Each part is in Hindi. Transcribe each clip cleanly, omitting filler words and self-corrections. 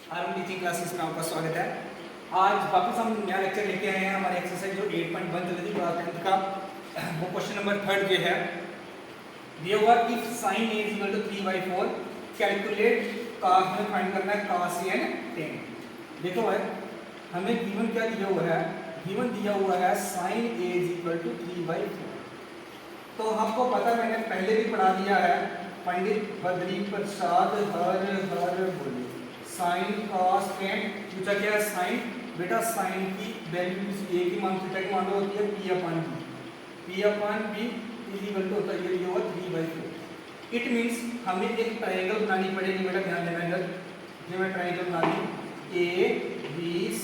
आरएम टीचिंग क्लासेस में आपका स्वागत है। आज वापस हम नया लेक्चर लेके आए हैं। हमारी एक्सरसाइज जो 8.1 चल रही थी क्लास 10th का, वो क्वेश्चन नंबर 3 ये है। दिया हुआ if sin a = 3/4 calculate cos, हमें फाइंड करना है cos a and tan। देखो भाई, हमें गिवन क्या दिया हुआ है? गिवन दिया हुआ है sin a = 3/4। तो आपको पता, मैंने पहले भी पढ़ा दिया है, पंडित बद्री प्रसाद हर बोले साइन cos tan पूछा क्या है? साइन, बेटा साइन की वैल्यू किसी a की मान थीटा की मान होती है p/b इक्वल टू होता है ये होगा 3/4। इट मींस हमें एक ट्रायंगल बनानी पड़ेगी। बेटा ध्यान देना इधर, ये मैं ट्रायंगल बना दी a b c।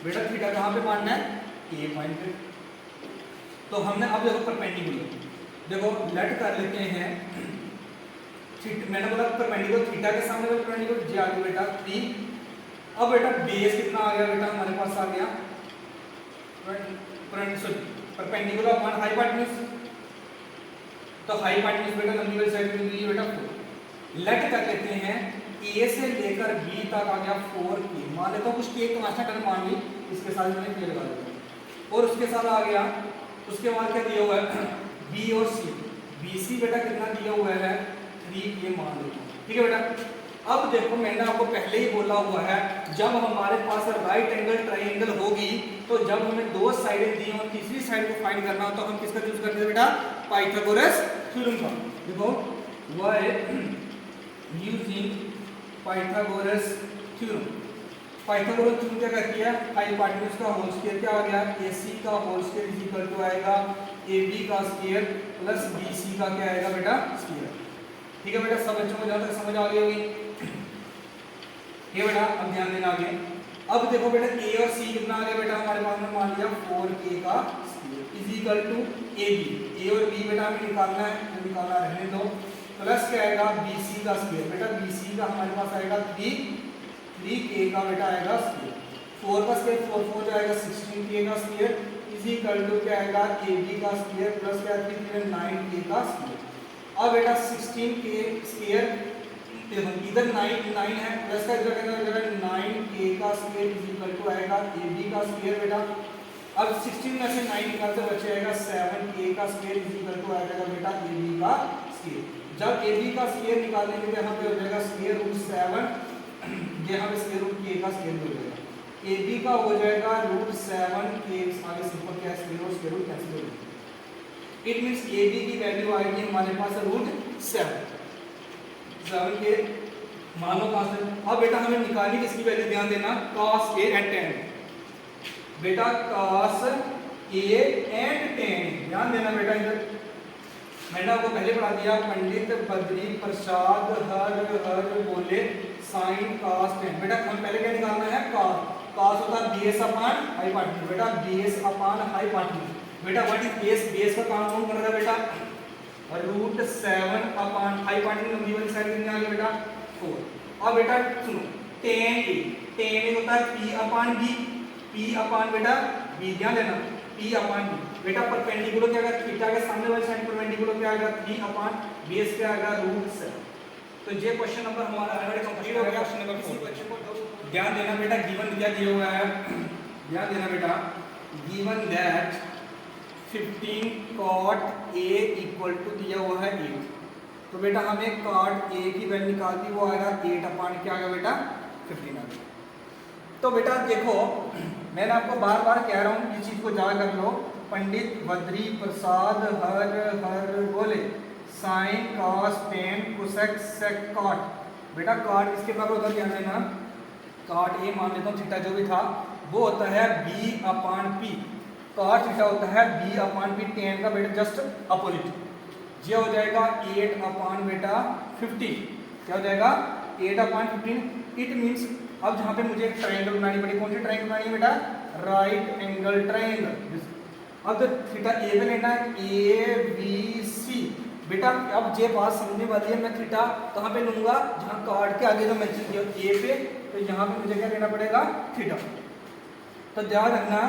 बेटा थीटा कहाँ पे मानना है? a पॉइंट पे। तो हमने अब देखो परपेंडिकुलर, देखो लेट कर लेते हैं। मैंने बोला परपेंडिकुलर थीटा के सामने वाला परपेंडिकुलर जे आ गया बेटा 3। अब बेटा बेस कितना आ गया? बेटा हमारे पास आ गया परपेंडिकुलर अपॉन हाइपोटेन्यूज। तो हाइपोटेन्यूज बेटा लंबी वाली साइड मिल गई है बेटा 4। लेट कर लेते हैं a से लेकर b तक आ गया 4k। मान लेता हूं कुछ k तमाशा कर मान ली, इसके साथ मैंने k लगा दिया और उसके साथ आ गया। उसके बाद क्या दिया हुआ है? b और c। bc बेटा कितना दिया हुआ है? 3k मान लो, ठीक है बेटा। अब देखो, मैंने आपको पहले ही बोला हुआ है, जब हमारे पास राइट एंगल ट्रायंगल होगी तो जब हमें दो साइडें दी और तीसरी साइड को फाइंड करना हो तो हम किसका यूज करते हैं बेटा? पाइथागोरस थ्योरम का। देखो why using Pythagoras theorem. Pythagoras theorem क्या कहती है? हाइपोटेन्यूज का होल स्क्वायर क्या आ गया? AC का whole square is equal to आएगा AB का स्क्वायर प्लस BC का क्या आएगा बेटा? स्क्वायर। ठीक है बेटा, सब बच्चों को जहां तक समझ आ गई होगी। ये बेटा अब ध्यान देना आगे। अब देखो बेटा a और c कितना आ गया बेटा? हमारे पास में मान लिया 4k का square is equal to AB। a और b बेटा हमें निकालना है, तो निकालना रहने दो। प्लस क्या आएगा? BC का स्क्वायर। बेटा BC का हमारे पास आएगा 3k का बेटा आएगा स्क्वायर। 4 का स्क्वायर 4 4 जाएगा 16k का स्क्वायर इज इक्वल टू क्या आएगा? AB का स्क्वायर प्लस क्या 3 9k का स्क्वायर। अब बेटा 16k स्क्वायर इधर 9 है, प्लस का इधर कितना 9k का स्क्वायर इज इक्वल टू आएगा AB का स्क्वायर बेटा। अब 16 में से 9 निकालते बचेगा 7k का स्क्वायर इज इक्वल टू आएगा बेटा AB का स्क्वायर। जब AB का स्क्वायर निकालने के लिए यहाँ पे हो जाएगा स्क्वायर रूट 7, यहाँ पे स्क्वायर रूट k का स्क्वायर हो जाएगा। AB का हो जाएगा रूट 7k, आगे सिंपल क्या स्क्वायर रूट कैंसिल हो जाएगा। इट मींस AB की वैल्यू आएगी हमारे पास रूट 7 के मान लो कहां से। अब बेटा हमें निकालनी किसकी वैल्यू? ध्यान देना, cos a and tan। बेटा cos a and tan, ध्यान देना बेटा। इधर मैंने आपको पहले पढ़ा दिया, पंडित बद्री प्रसाद हर बोले sin cos tan। बेटा हम पहले क्या निकालना है? cos होता है base अपॉन हाइपोटेन्यूज। बेटा base अपॉन हाइपोटेन्यूज। बेटा व्हाट इज बेस? बेस का काम कौन कर रहा है बेटा? रूट 7 अपॉन हाइपोटेन्यूज लंबी वाली साइड कितनी आ गई बेटा? 4। अब बेटा सुनो, tan a होता है p अपॉन बेटा b। ध्यान देना p अपॉन b। बेटा परपेंडिकुलर क्या आएगा? थीटा के सामने वाली साइड परपेंडिकुलर क्या आएगा? 3 अपॉन बेस क्या आएगा? रूट 7। तो ये क्वेश्चन नंबर हमारा ऑलरेडी कंप्लीट हो गया। क्वेश्चन नंबर 4 ध्यान देना बेटा, गिवन क्या दिया हुआ है? ध्यान देना बेटा, given that 15 cot a equal to दिया हुआ है 8। तो बेटा हमें cot a की वैल्यू निकालती, वो आएगा 8 अपॉन क्या आएगा बेटा? 15 आ गया। तो बेटा देखो, मैंने आपको बार बार कह रहा हूँ, इस चीज को याद कर लो। पंडित बद्री प्रसाद हर बोले sign cos tan cosec sec cot। बेटा cot किसके बराबर होता है? ध्यान देना, cot a मान लेता हूँ, थीटा जो भी था वो होता है b upon p। cos theta होता है b अपॉन p। tan का बेटा जस्ट अपोजिट। ये हो जाएगा 8 अपॉन बेटा 15। क्या हो जाएगा? 8 अपॉन 15। इट मींस अब जहां पे मुझे एक ट्रायंगल बनानी पड़ी, कौन सी ट्रायंगल बनानी है बेटा? Right angle triangle. अब तो थीटा a पे लेना है ABC। बेटा अब ये बात समझने वाली है, मैं थीटा कहां पे लूंगा? जहां cot के आगे जो मेंशन किया a पे, तो यहां पे मुझे क्या लेना पड़ेगा? थीटा। तो ध्यान रखना,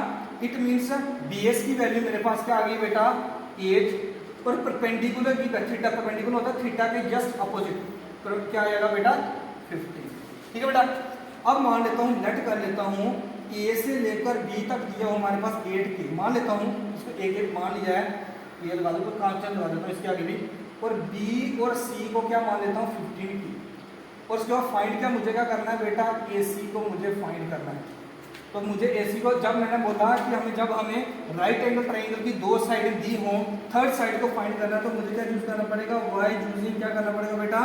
इट मींस bs की वैल्यू मेरे पास क्या आ गई बेटा? 8 और परपेंडिकुलर की थीटा परपेंडिकुलर होता है थीटा के जस्ट अपोजिट, तो क्या आएगा बेटा? 15। ठीक है बेटा। अब मान लेता हूँ लेट कर लेता हूँ ए से लेकर बी तक दिया हो हमारे पास 8k, मान लेता हूँ इसको एक मान लिया है, ये लगा दो तो कांस्टेंट लगा देता हूँ इसके आगे भी, और बी और सी को क्या मान लेता हूँ 15k, और उसके बाद फाइंड क्या मुझे क्या करना है बेटा, ए सी को मुझे फाइंड करना है। तो मुझे ए सी को जब मैंने बोला कि जब हमें राइट एंगल ट्राइंगल की दो साइड दी हो, थर्ड साइड को फाइंड करना है तो मुझे क्या यूज करना पड़ेगा, वाई यूजिंग क्या करना पड़ेगा बेटा,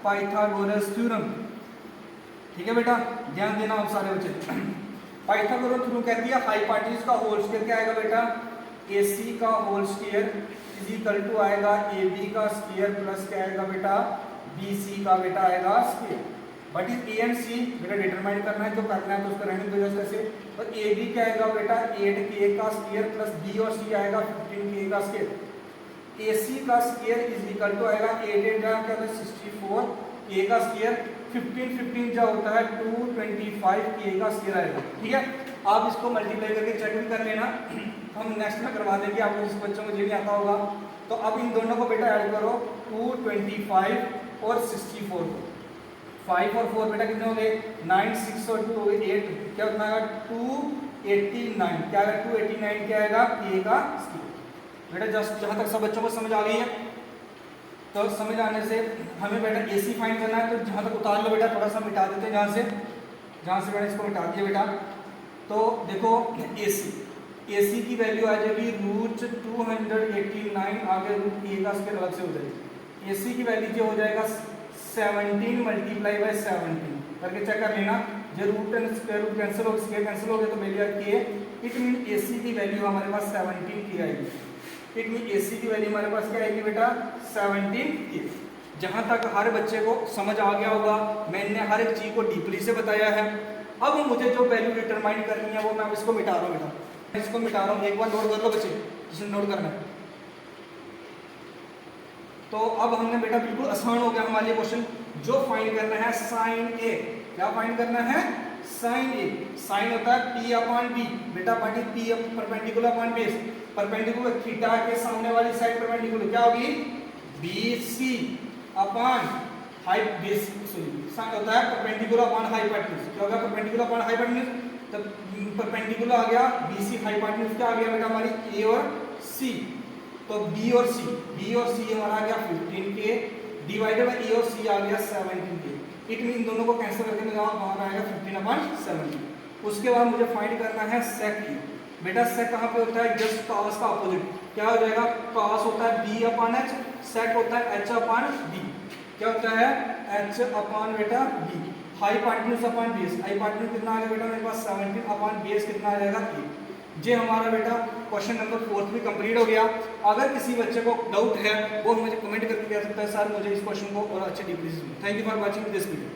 पाइथागोरस थ्योरम। ठीक है बेटा, ध्यान देना आप सारे बच्चे। पाइथागोरस थ्योरम कहती है हाइपोटेन्यूज का होल स्क्वायर क्या आएगा बेटा, AC का whole square is equal to आएगा AB का स्क्वायर प्लस क्या आएगा बेटा, BC का बेटा आएगा square. But is A and C बेटा डिटरमाइन करना है, जो करना है तो उसका रहने दो जैसे से। और AB क्या आएगा बेटा 8k का स्क्वायर प्लस B और C आएगा 15k का स्क्वायर। AC का स्क्वायर इज इक्वल टू आएगा 8 क्या होता है 64, A का स्क्वायर 15 जो होता है 225k का स्क्वायर आएगा। ठीक है, आप इसको मल्टीप्लाई करके चेक भी कर लेना, हम नेक्स्ट में करवा देंगे आपको, जिस बच्चों को ये नहीं आता होगा। तो अब इन दोनों को बेटा ऐड करो, 225 और 64 को, 5 और 4 बेटा कितने हो गए 9, 6 और 2 हो गए 8, क्या होता है 289, क्या आएगा 289 क्या आएगा k का स्क्वायर। बेटा जस्ट जहाँ तक सब बच्चों को समझ आ गई है, तो समझ आने से हमें बेटा AC फाइंड करना है, तो जहाँ तक उतार लो बेटा, थोड़ा सा मिटा देते हैं जहाँ से बेटा इसको मिटा दिया बेटा। तो देखो AC की वैल्यू आ जाएगी √289, आगे √a का स्क्वायर अलग से हो जाएगी। AC की वैल्यू जो हो जाएगा 17 मल्टीप्लाई बाय 17 करके चेक कर लेना, जो root and square root cancel हो, स्क्वायर कैंसिल हो गया तो मिल गया k। इट मीन AC की वैल्यू हमारे पास 17k आएगी। इट मीन AC की वैल्यू हमारे पास क्या आएगी बेटा 17k। जहाँ तक हर बच्चे को समझ आ गया होगा, मैंने हर एक चीज को डीपली से बताया है। अब मुझे जो वैल्यू डिटरमाइन करनी है वो मैं इसको मिटा रहा हूँ बेटा, इसको मिटा रहा हूँ, एक बार नोट कर लो बच्चे, जिसने नोट करना है। तो अब हमने बेटा बिल्कुल आसान हो गया हमारे लिए क्वेश्चन, जो फाइंड करना है साइन ए। क्या फाइंड करना है, साइन ए। साइन होता है P अपॉन B, बेटा पार्टी P perpendicular upon base, perpendicular theta के सामने वाली साइड परपेंडिकुलर क्या होगी BC upon height base, sine होता है परपेंडिकुलर अपॉन हाइपोटेन्यूज, क्या होगा परपेंडिकुलर अपॉन हाइपोटेन्यूज, तो परपेंडिकुलर आ गया BC, हाइपोटेन्यूज क्या आ गया बेटा हमारी A और C, तो B और C हमारा आ गया 15k डिवाइडेड बाय A और C आ गया 17k। इट मीन दोनों को कैंसिल करके मेरा वहां आएगा 15/17। उसके बाद मुझे फाइंड करना है sec E। बेटा sec कहाँ पे होता है, जस्ट cos का अपोजिट, क्या हो जाएगा cos होता है B अपॉन H, sec होता है H अपॉन B, क्या होता है H अपॉन बेटा B। Hypotenuse upon base, hypotenuse कितना आ गया बेटा मेरे पास 17 अपॉन बेस कितना आ जाएगा A। ये हमारा बेटा क्वेश्चन नंबर 4 भी कंप्लीट हो गया। अगर किसी बच्चे को डाउट है वो मुझे कमेंट करके कह सकता है सर मुझे इस क्वेश्चन को और अच्छे डीपली से। Thank you for watching this video.